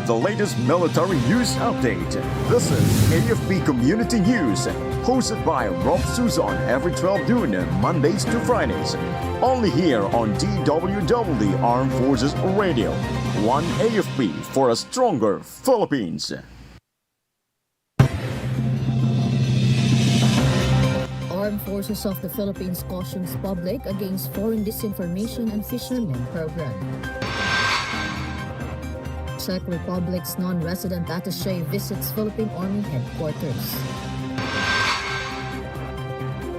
the latest military news update. This is AFP Community News, hosted by Rob Suzon every 12 noon, Mondays to Fridays. Only here on DWDD Armed Forces Radio. One AFP for a stronger Philippines. Armed Forces of the Philippines cautions public against foreign disinformation and fishermen program. Czech Republic's non-resident attaché visits Philippine Army headquarters.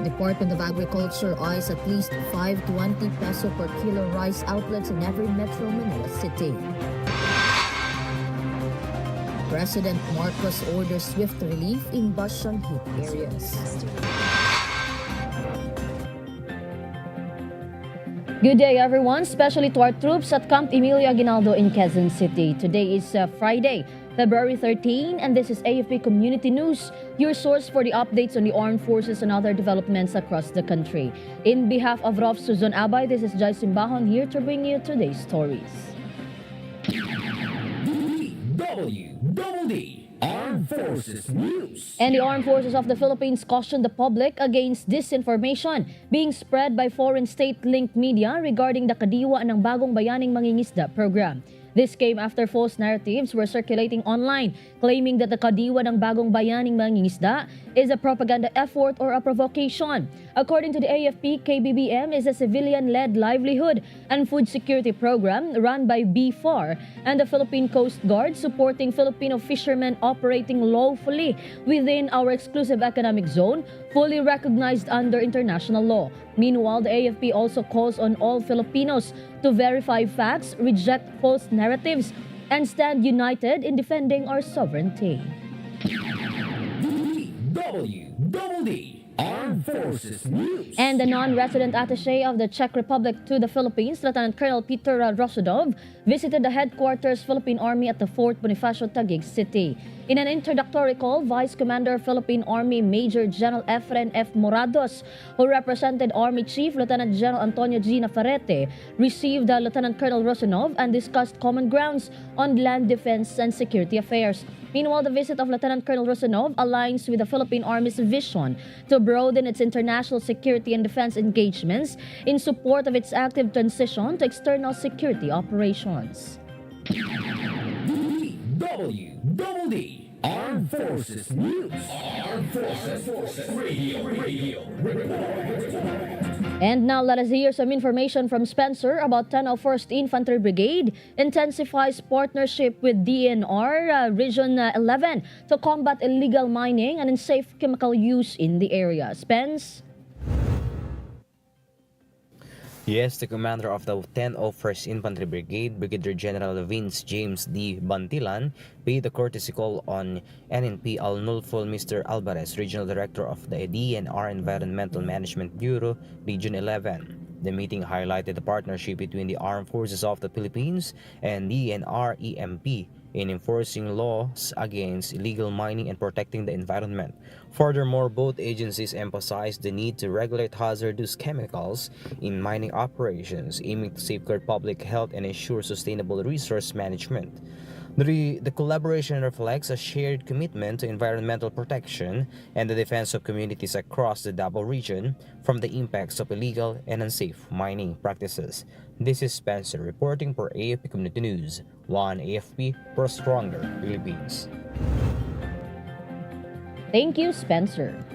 Department of Agriculture eyes at least 520 peso per kilo rice outlets in every Metro Manila city. President Marcos orders swift relief in Bashan hit areas. Good day, everyone, especially to our troops at Camp Emilio Aguinaldo in Quezon City. Today is Friday, February 13, and this is AFP Community News, your source for the updates on the armed forces and other developments across the country. In behalf of Rof Suzon Abay, this is Jhai Simbajon here to bring you today's stories. DWDD Armed Forces News. And the Armed Forces of the Philippines cautioned the public against disinformation being spread by foreign state-linked media regarding the kadiwa ng Bagong Bayaning Mangingisda program. This came after false narratives were circulating online claiming that the kadiwa ng Bagong Bayaning Mangingisda is a propaganda effort or a provocation. According to the AFP, KBBM is a civilian-led livelihood and food security program run by BFAR and the Philippine Coast Guard supporting Filipino fishermen operating lawfully within our exclusive economic zone, fully recognized under international law. Meanwhile, the AFP also calls on all Filipinos to verify facts, reject false narratives, and stand united in defending our sovereignty. DWDD Armed Forces News. And the non-resident attaché of the Czech Republic to the Philippines, Lieutenant Colonel Peter Rosodov, visited the headquarters Philippine Army at the Fort Bonifacio, Taguig City. In an introductory call, Vice Commander Philippine Army Major General Efren F. Morados, who represented Army Chief Lieutenant General Antonio G. Navarrete, received Lieutenant Colonel Rosodov and discussed common grounds on land defense and security affairs. Meanwhile, the visit of Lieutenant Colonel Rosodov aligns with the Philippine Army's vision to broaden its international security and defense engagements in support of its active transition to external security operations. DWDD Armed Forces News. Armed Forces Radio. And now let us hear some information from Spencer about 101st Infantry Brigade intensifies partnership with DNR Region 11 to combat illegal mining and unsafe chemical use in the area. Spence? Yes, the commander of the 101st Infantry Brigade, Brigadier General Vince James D. Bantilan, paid a courtesy call on NNP Al-Nulful Mr. Alvarez, Regional Director of the DNR Environmental Management Bureau, Region 11. The meeting highlighted the partnership between the Armed Forces of the Philippines and DNR EMP in enforcing laws against illegal mining and protecting the environment. Furthermore, both agencies emphasized the need to regulate hazardous chemicals in mining operations, aiming to safeguard public health and ensure sustainable resource management. The collaboration reflects a shared commitment to environmental protection and the defense of communities across the Davao region from the impacts of illegal and unsafe mining practices. This is Spencer reporting for AFP Community News. One AFP for a stronger Philippines. Thank you, Spencer.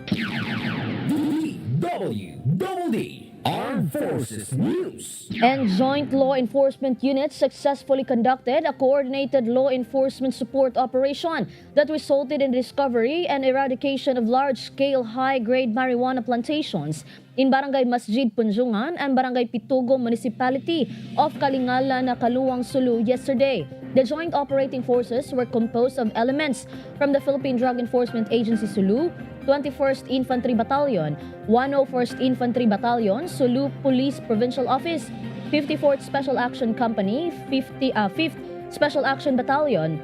DWDD Armed Forces News. And joint law enforcement units successfully conducted a coordinated law enforcement support operation that resulted in the discovery and eradication of large-scale high-grade marijuana plantations in Barangay Masjid Punjungan and Barangay Pitugo Municipality of Kalingalan, Kaluang, Sulu yesterday. The joint operating forces were composed of elements from the Philippine Drug Enforcement Agency Sulu, 21st Infantry Battalion, 101st Infantry Battalion, Sulu Police Provincial Office, 54th Special Action Company, 5th Special Action Battalion,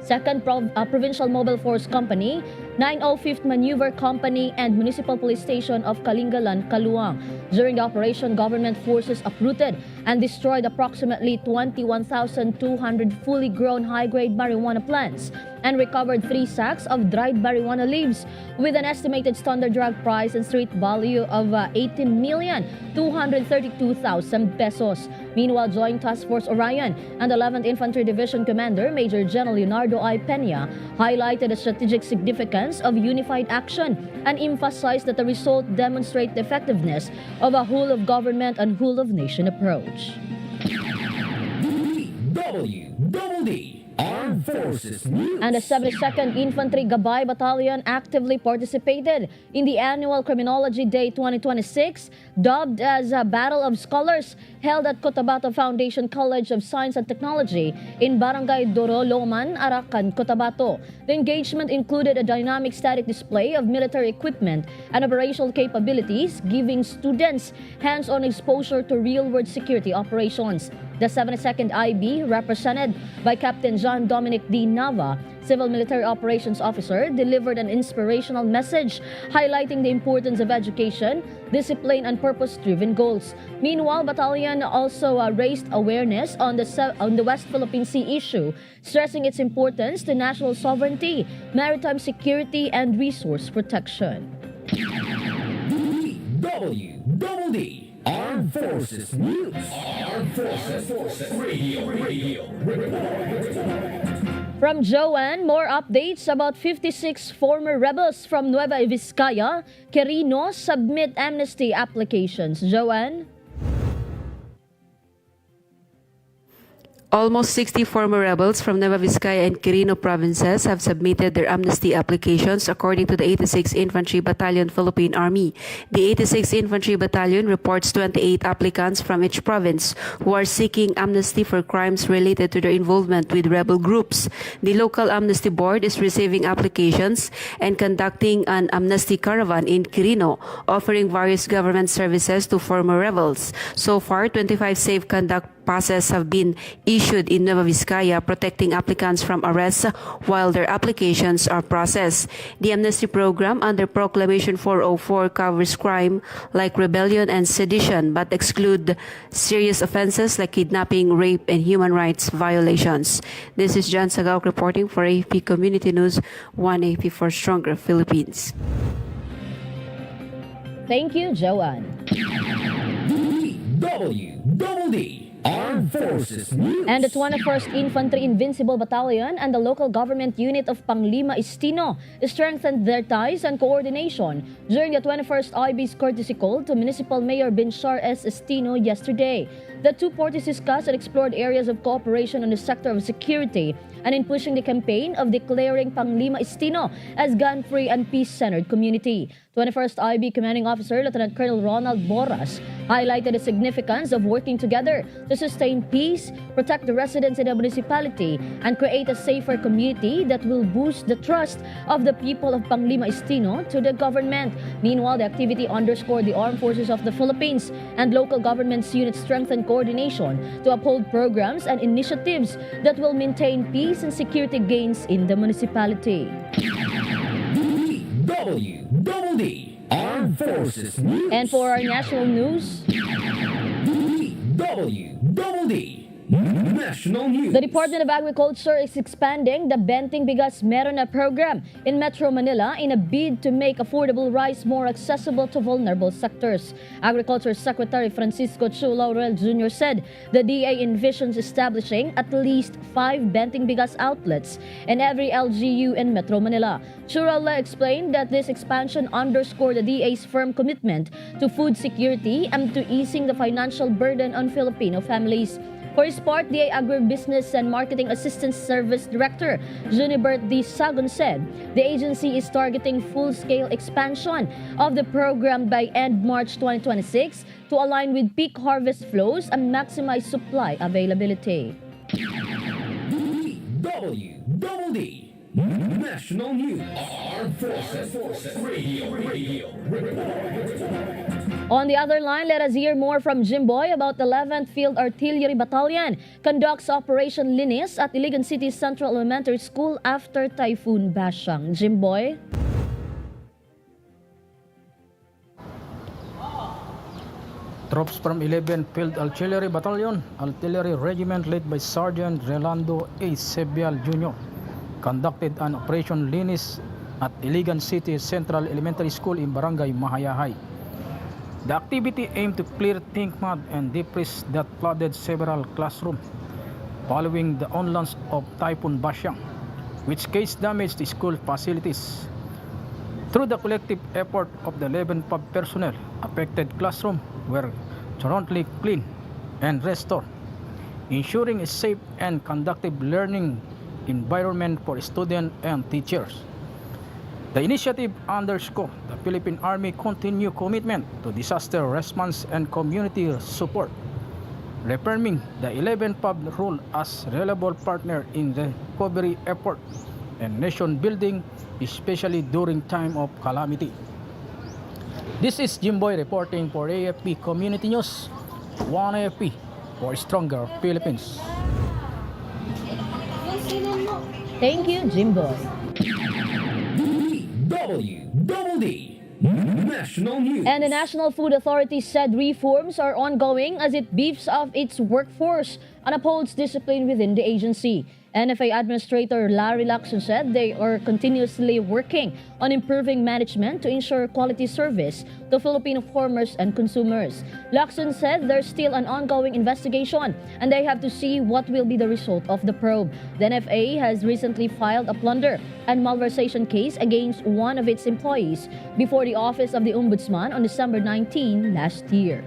2nd Provincial Mobile Force Company, 905th Maneuver Company and Municipal Police Station of Kalingalan, Kaluang. During the operation, government forces uprooted and destroyed approximately 21,200 fully grown high-grade marijuana plants and recovered 3 sacks of dried marijuana leaves with an estimated standard drug price and street value of 18,232,000 pesos. Meanwhile, Joint Task Force Orion and 11th Infantry Division Commander Major General Leonardo I. Peña highlighted the strategic significance of unified action and emphasized that the result demonstrates the effectiveness of a whole-of-government and whole-of-nation approach. DWDD Armed Forces News. And the 72nd Infantry Gabay Battalion actively participated in the annual Criminology Day 2026, dubbed as a Battle of Scholars, held at Cotabato Foundation College of Science and Technology in Barangay Doro, Loman, Arakan, Cotabato. The engagement included a dynamic static display of military equipment and operational capabilities, giving students hands-on exposure to real-world security operations. The 72nd IB, represented by Captain John Dominic D. Nava, Civil Military Operations Officer, delivered an inspirational message highlighting the importance of education, discipline, and purpose-driven goals. Meanwhile, Battalion also raised awareness on the West Philippine Sea issue, stressing its importance to national sovereignty, maritime security, and resource protection. DWDD Armed Forces News. Armed Forces Radio. From Joanne, more updates about 56 former rebels from Nueva Vizcaya, Quirino submit amnesty applications. Joanne? Almost 60 former rebels from Nueva Vizcaya and Quirino provinces have submitted their amnesty applications according to the 86th Infantry Battalion Philippine Army. The 86th Infantry Battalion reports 28 applicants from each province who are seeking amnesty for crimes related to their involvement with rebel groups. The local amnesty board is receiving applications and conducting an amnesty caravan in Quirino, offering various government services to former rebels. So far, 25 safe conduct passes have been issued in Nueva Vizcaya, protecting applicants from arrest while their applications are processed. The amnesty program under Proclamation 404 covers crime like rebellion and sedition, but exclude serious offenses like kidnapping, rape, and human rights violations. This is John Sagauk reporting for AFP Community News, 1AP for Stronger Philippines. Thank you, Joanne. DWDD Armed Forces News. And the 21st Infantry Invincible Battalion and the local government unit of Panglima Istino strengthened their ties and coordination during the 21st IB's courtesy call to Municipal Mayor Binchar S. Istino yesterday. The two parties discussed and explored areas of cooperation in the sector of security and in pushing the campaign of declaring Panglima Istino as gun-free and peace-centered community. 21st IB Commanding Officer Lieutenant Colonel Ronald Boras highlighted the significance of working together to sustain peace, protect the residents in the municipality, and create a safer community that will boost the trust of the people of Panglima Istino to the government. Meanwhile, the activity underscored the Armed Forces of the Philippines and local governments units strengthened coordination to uphold programs and initiatives that will maintain peace and security gains in the municipality. DWDD Armed Forces News. And for our national news, DWDD National News. the Department of Agriculture is expanding the Benting Bigas Merona program in Metro Manila in a bid to make affordable rice more accessible to vulnerable sectors. Agriculture Secretary Francisco Chu Laurel Jr. said the DA envisions establishing at least 5 Benting Bigas outlets in every LGU in Metro Manila. Chu Laurel explained that this expansion underscored the DA's firm commitment to food security and to easing the financial burden on Filipino families. For his part, DA Agribusiness and Marketing Assistant Service Director Junibert D. Sagon said the agency is targeting full-scale expansion of the program by end March 2026 to align with peak harvest flows and maximize supply availability. DWDD National News. Armed Forces Radio. On the other line, let us hear more from Jimboy about the 11th Field Artillery Battalion conducts Operation Linis at Iligan City Central Elementary School after Typhoon Bashang. Jimboy? Troops from 11th Field Artillery Battalion, Artillery Regiment led by Sergeant Relando A. Sebial Jr. conducted an Operation Linis at Iligan City Central Elementary School in Barangay Mahayahay. The activity aimed to clear think mud and debris that flooded several classrooms following the onslaught of Typhoon Basyang, which caused damage to school facilities. Through the collective effort of the 11 PUB personnel, affected classrooms were thoroughly cleaned and restored, ensuring a safe and conducive learning environment for students and teachers. The initiative underscores the Philippine Army continued commitment to disaster response and community support, reaffirming the 11 PUB role as reliable partner in the recovery effort and nation building, especially during time of calamity. This is Jimboy reporting for AFP Community News. One AFP for stronger Philippines. Thank you, Jimbo. DWDD National News. And the National Food Authority said reforms are ongoing as it beefs up its workforce and upholds discipline within the agency. NFA Administrator Larry Lacson said they are continuously working on improving management to ensure quality service to Filipino farmers and consumers. Lacson said there's still an ongoing investigation and they have to see what will be the result of the probe. The NFA has recently filed a plunder and malversation case against one of its employees before the Office of the Ombudsman on December 19 last year.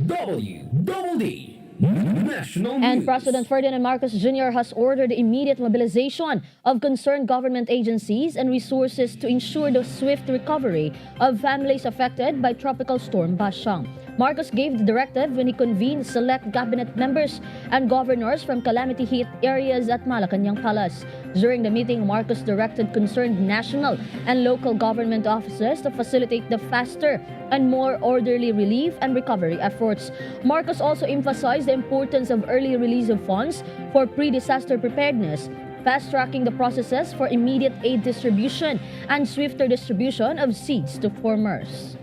DWDD National News. And President Ferdinand Marcos Jr. has ordered the immediate mobilization of concerned government agencies and resources to ensure the swift recovery of families affected by Tropical Storm Basyang. Marcos gave the directive when he convened select cabinet members and governors from calamity-hit areas at Malacanang Palace. During the meeting, Marcos directed concerned national and local government offices to facilitate the faster and more orderly relief and recovery efforts. Marcos also emphasized the importance of early release of funds for pre-disaster preparedness, fast-tracking the processes for immediate aid distribution, and swifter distribution of seeds to farmers.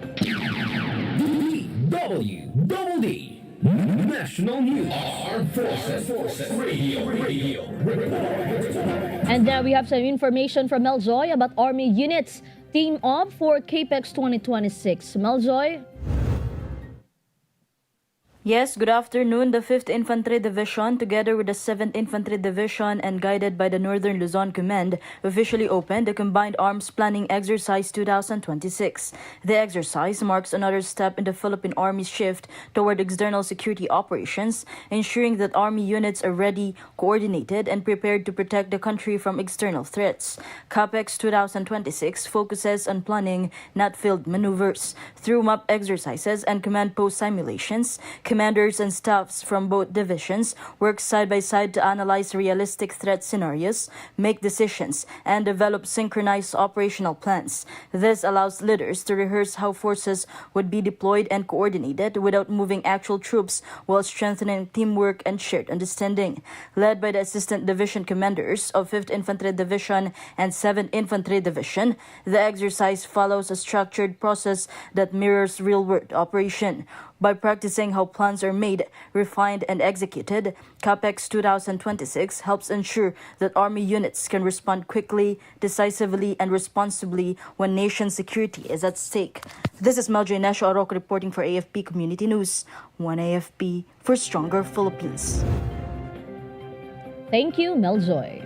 DWDD National News. Armed Forces Radio. And now we have some information from Meljoy about Army units team up for CAPEX 2026. Meljoy? Yes, good afternoon. The 5th Infantry Division, together with the 7th Infantry Division and guided by the Northern Luzon Command, officially opened the Combined Arms Planning Exercise 2026. The exercise marks another step in the Philippine Army's shift toward external security operations, ensuring that Army units are ready, coordinated, and prepared to protect the country from external threats. CAPEX 2026 focuses on planning, not field maneuvers. Through map exercises and command post simulations, commanders and staffs from both divisions work side by side to analyze realistic threat scenarios, make decisions, and develop synchronized operational plans. This allows leaders to rehearse how forces would be deployed and coordinated without moving actual troops while strengthening teamwork and shared understanding. Led by the assistant division commanders of 5th Infantry Division and 7th Infantry Division, the exercise follows a structured process that mirrors real-world operation. By practicing how plans are made, refined, and executed, CAPEX 2026 helps ensure that Army units can respond quickly, decisively, and responsibly when nation security is at stake. This is Meljoy Nesho Arroco reporting for AFP Community News. One AFP for stronger Philippines. Thank you, Meljoy.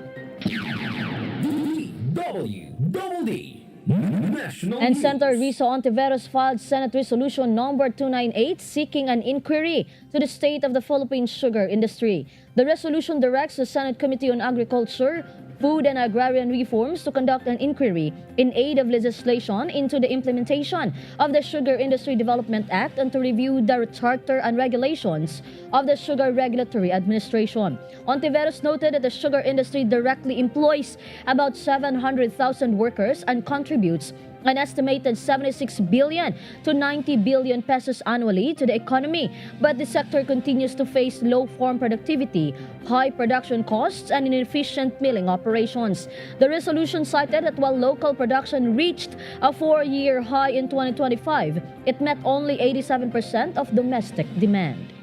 DWDD National And News. Senator Risa Ontiveros filed Senate Resolution number 298 seeking an inquiry to the state of the Philippine sugar industry. The resolution directs the Senate Committee on Agriculture, Food and Agrarian Reforms to conduct an inquiry in aid of legislation into the implementation of the Sugar Industry Development Act and to review the charter and regulations of the Sugar Regulatory Administration. Ontiveros noted that the sugar industry directly employs about 700,000 workers and contributes an estimated 76 billion to 90 billion pesos annually to the economy, but the sector continues to face low farm productivity, high production costs, and inefficient milling operations. The resolution cited that while local production reached a 4-year high in 2025, it met only 87% of domestic demand.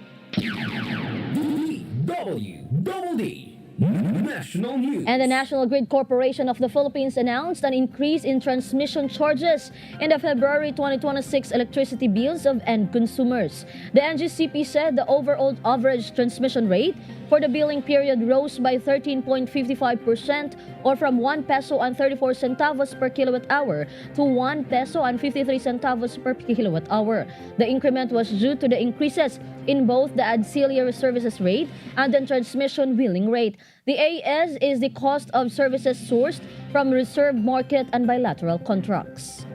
DWDD National News. And the National Grid Corporation of the Philippines announced an increase in transmission charges in the February 2026 electricity bills of end consumers. The NGCP said the overall average transmission rate for the billing period rose by 13.55% or from 1 peso and 34 centavos per kilowatt hour to 1 peso and 53 centavos per kilowatt hour. The increment was due to the increases in both the ancillary services rate and the transmission billing rate. The AS is the cost of services sourced from reserve market and bilateral contracts.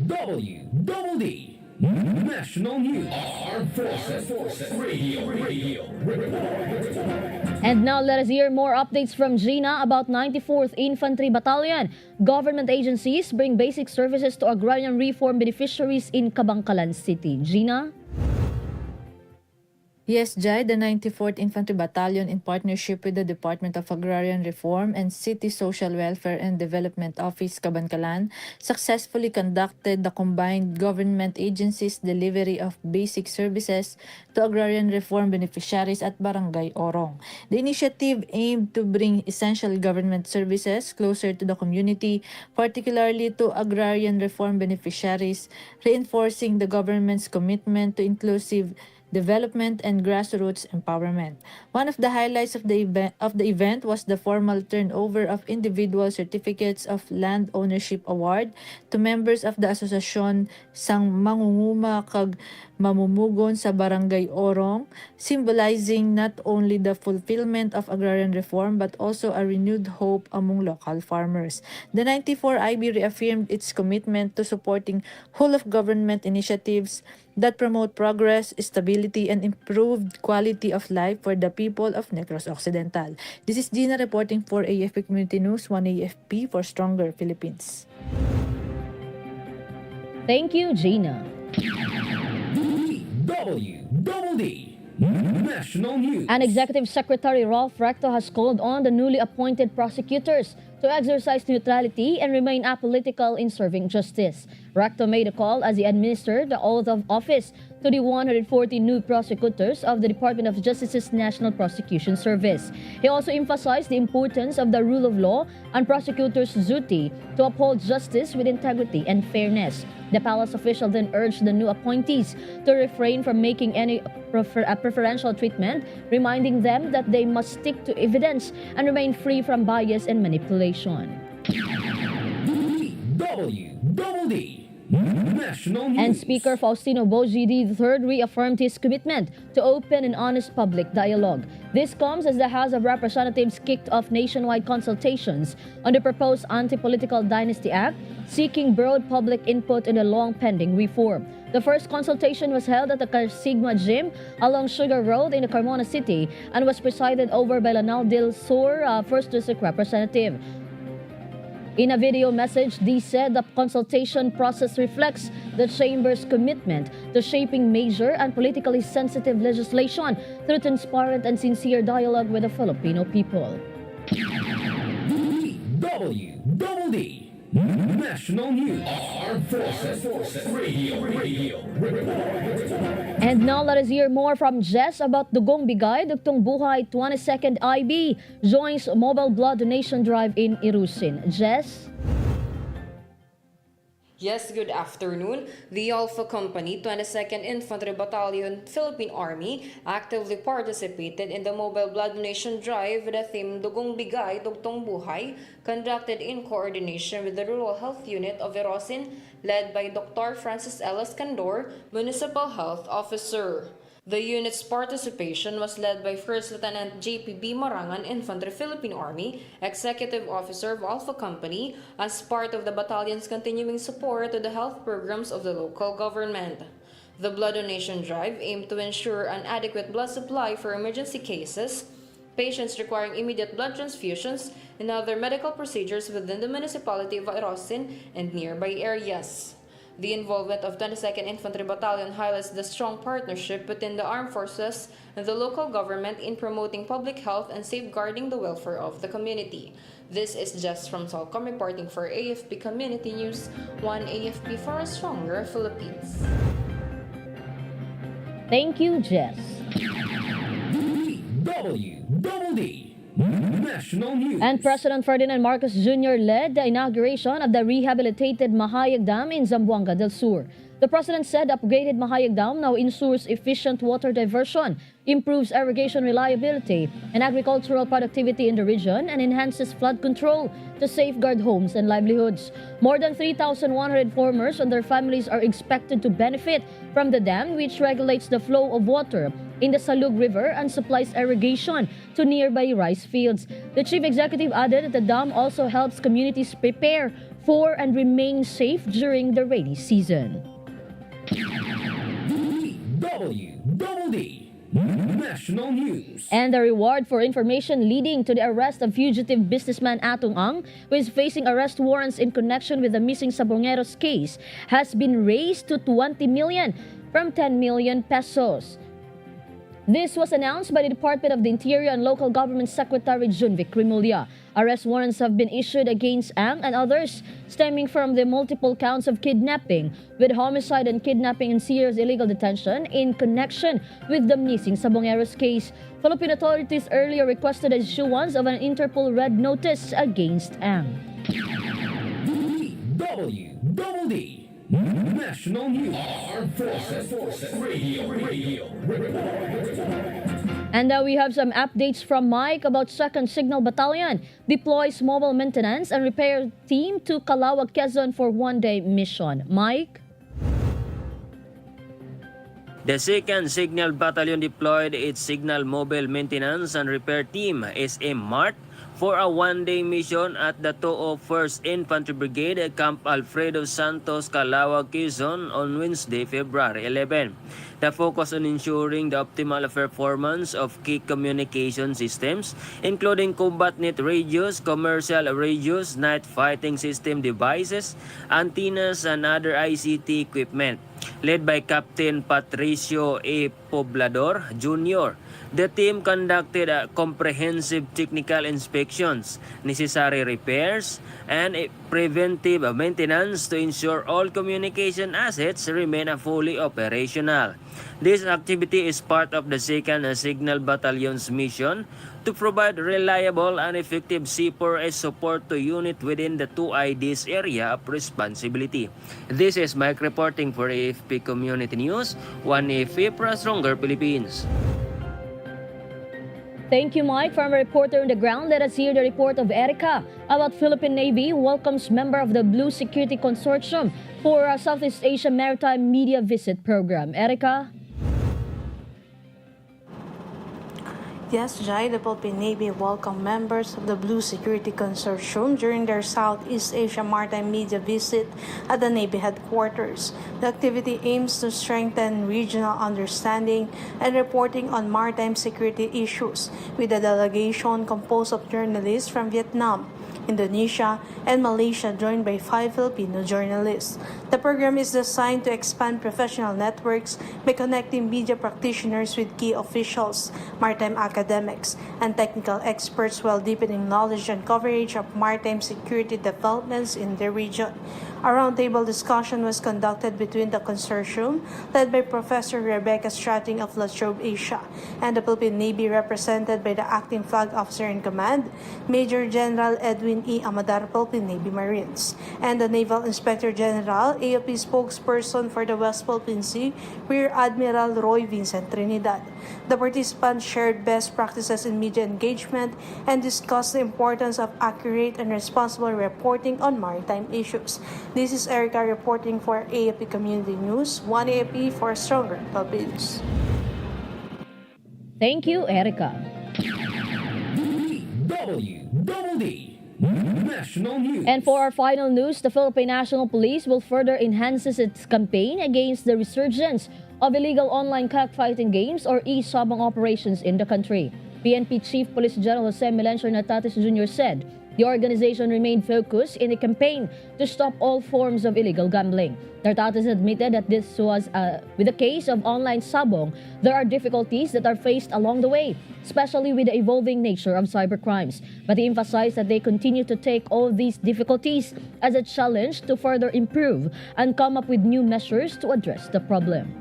DWDD National News. Armed Forces Radio. And now let us hear more updates from Gina about 94th Infantry Battalion. Government agencies bring basic services to agrarian reform beneficiaries in Cabangcalan City. Gina? Yes, Jhai, the 94th Infantry Battalion, in partnership with the Department of Agrarian Reform and City Social Welfare and Development Office, Cabangcalan, successfully conducted the combined government agencies' delivery of basic services to agrarian reform beneficiaries at Barangay Orong. The initiative aimed to bring essential government services closer to the community, particularly to agrarian reform beneficiaries, reinforcing the government's commitment to inclusive development and grassroots empowerment. One of the highlights of the event was the formal turnover of individual certificates of land ownership award to members of the Asosasyon Sang Mangunguma kag Mamumugon sa Barangay Orong, symbolizing not only the fulfillment of agrarian reform but also a renewed hope among local farmers. The 94 IB reaffirmed its commitment to supporting whole-of-government initiatives that promote progress, stability, and improved quality of life for the people of Negros Occidental. This is Gina reporting for AFP Community News, 1 AFP for Stronger Philippines. Thank you, Gina. DWDD National News. And Executive Secretary Ralph Recto has called on the newly appointed prosecutors to exercise neutrality and remain apolitical in serving justice. Recto made a call as he administered the oath of office to the 140 new prosecutors of the Department of Justice's National Prosecution Service. He also emphasized the importance of the rule of law and prosecutors' duty to uphold justice with integrity and fairness. The palace official then urged the new appointees to refrain from making any preferential treatment, reminding them that they must stick to evidence and remain free from bias and manipulation. DWDD National News. And Speaker Faustino Boji III reaffirmed his commitment to open and honest public dialogue. This comes as the House of Representatives kicked off nationwide consultations on the proposed Anti-Political Dynasty Act, seeking broad public input in the long-pending reform. The first consultation was held at the Sigma Gym along Sugar Road in Carmona City and was presided over by Lanao del Sur, 1st District Representative. In a video message, Dee said the consultation process reflects the Chamber's commitment to shaping major and politically sensitive legislation through transparent and sincere dialogue with the Filipino people. DWDD National News. Armed Forces Radio. And now let us hear more from Jess about Dugong Bigay, Dugtong Buhay 22nd IB joins mobile blood donation drive in Irusin. Jess? Yes, good afternoon. The Alpha Company, 22nd Infantry Battalion, Philippine Army, actively participated in the mobile blood donation drive with the theme Dugong Bigay, Dugtong Buhay, conducted in coordination with the Rural Health Unit of Irosin, led by Dr. Francis Ellis Candor, Municipal Health Officer. The unit's participation was led by First Lieutenant JPB Marangan, Infantry Philippine Army, Executive Officer of Alpha Company, as part of the battalion's continuing support to the health programs of the local government. The blood donation drive aimed to ensure an adequate blood supply for emergency cases, patients requiring immediate blood transfusions, and other medical procedures within the municipality of Irosin and nearby areas. The involvement of 22nd Infantry Battalion highlights the strong partnership between the armed forces and the local government in promoting public health and safeguarding the welfare of the community. This is Jess from Solcom reporting for AFP Community News, one AFP for a stronger Philippines. Thank you, Jess. DWDD National News. And President Ferdinand Marcos Jr. led the inauguration of the rehabilitated Mahayag Dam in Zamboanga del Sur. The president said upgraded Mahayag Dam now ensures efficient water diversion, improves irrigation reliability and agricultural productivity in the region, and enhances flood control to safeguard homes and livelihoods. More than 3,100 farmers and their families are expected to benefit from the dam, which regulates the flow of water in the Salug River and supplies irrigation to nearby rice fields. The chief executive added that the dam also helps communities prepare for and remain safe during the rainy season. DWDD National News. And the reward for information leading to the arrest of fugitive businessman Atong Ang, who is facing arrest warrants in connection with the missing Sabongeros case, has been raised to 20 million from 10 million pesos. This was announced by the Department of the Interior and Local Government Secretary Junvic Rimulya. Arrest warrants have been issued against Ang and others stemming from the multiple counts of kidnapping, with homicide and kidnapping and serious illegal detention in connection with the missing Sabongeros case. Philippine authorities earlier requested the issuance of an Interpol Red Notice against Ang. DWDD National News. Armed Forces Radio. And we have some updates from Mike about 2nd Signal Battalion deploys mobile maintenance and repair team to Calauag, Quezon for one-day mission. Mike? The 2nd Signal Battalion deployed its Signal Mobile Maintenance and Repair Team (SMMART) for a one-day mission at the 201st Infantry Brigade at Camp Alfredo Santos, Calauag, Quezon on Wednesday, February 11. The focus on ensuring the optimal performance of key communication systems, including combat net radios, commercial radios, night fighting system devices, antennas, and other ICT equipment. Led by Captain Patricio A. Poblador Jr., the team conducted comprehensive technical inspections, necessary repairs, and preventive maintenance to ensure all communication assets remain fully operational. This activity is part of the 2nd Signal Battalion's mission to provide reliable and effective C4S support to unit within the 2ID's area of responsibility. This is Mike reporting for AFP Community News, one AFP for a stronger Philippines. Thank you, Mike. From a reporter on the ground, let us hear the report of Erica about Philippine Navy welcomes member of the Blue Security Consortium for a Southeast Asia Maritime Media Visit Program. Erica? Yes, Jhai, the Philippine Navy welcomed members of the Blue Security Consortium during their Southeast Asia Maritime Media Visit at the Navy headquarters. The activity aims to strengthen regional understanding and reporting on maritime security issues, with a delegation composed of journalists from Vietnam, Indonesia, and Malaysia, joined by 5 Filipino journalists. The program is designed to expand professional networks by connecting media practitioners with key officials, maritime academics, and technical experts, while deepening knowledge and coverage of maritime security developments in the region. A roundtable discussion was conducted between the consortium, led by Professor Rebecca Strating of La Trobe Asia, and the Philippine Navy, represented by the Acting Flag Officer in Command, Major General Edwin E. Amadar, Philippine Navy Marines, and the Naval Inspector General, AFP spokesperson for the West Philippine Sea, Rear Admiral Roy Vincent Trinidad. The participants shared best practices in media engagement and discussed the importance of accurate and responsible reporting on maritime issues. This is Erica reporting for AFP Community News, one AFP for a stronger Philippines. Thank you, Erica. DWDD National News. And for our final news, the Philippine National Police will further enhance its campaign against the resurgence of illegal online cockfighting games or e-sabong operations in the country. PNP Chief Police General Jose Melencio Nartates Jr. said the organization remained focused in a campaign to stop all forms of illegal gambling. Nartates admitted that this was with the case of online sabong, there are difficulties that are faced along the way, especially with the evolving nature of cybercrimes. But he emphasized that they continue to take all these difficulties as a challenge to further improve and come up with new measures to address the problem.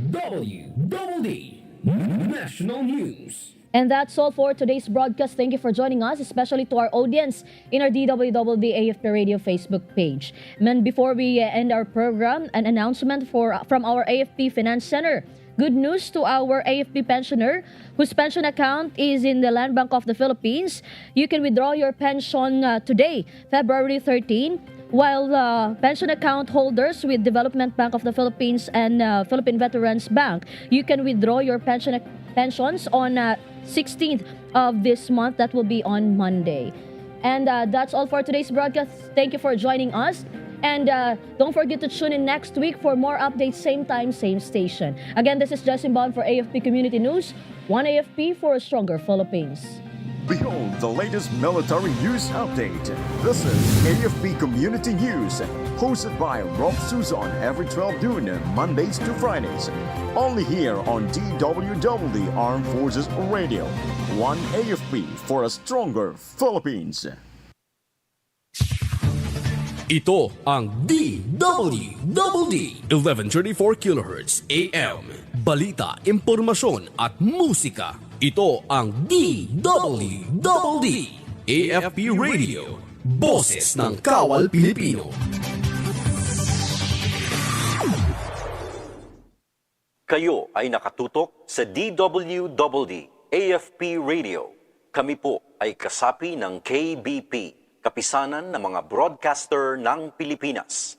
DWDD National News. And that's all for today's broadcast. Thank you for joining us, especially to our audience in our DWDD AFP Radio Facebook page. And before we end our program, an announcement from our AFP Finance Center. Good news to our AFP pensioner whose pension account is in the Land Bank of the Philippines. You can withdraw your pension today, February 13, while pension account holders with Development Bank of the Philippines and Philippine Veterans Bank, you can withdraw your pensions on 16th of this month. That will be on Monday. And that's all for today's broadcast. Thank you for joining us. And don't forget to tune in next week for more updates, same time, same station. Again, this is Simbajon for AFP Community News. One AFP for a stronger Philippines. Behold the latest military news update. This is AFP Community News, hosted by Rob Suzon every 12 noon, Mondays to Fridays. Only here on DWDD Armed Forces Radio. One AFP for a stronger Philippines. Ito ang DWDD 1134 kHz AM. Balita, impormasyon at musika. Ito ang DWDD AFP Radio. Boses ng Kawal Pilipino. Kayo ay nakatutok sa DWDD AFP Radio. Kami po ay kasapi ng KBP, Kapisanan ng mga Broadcaster ng Pilipinas.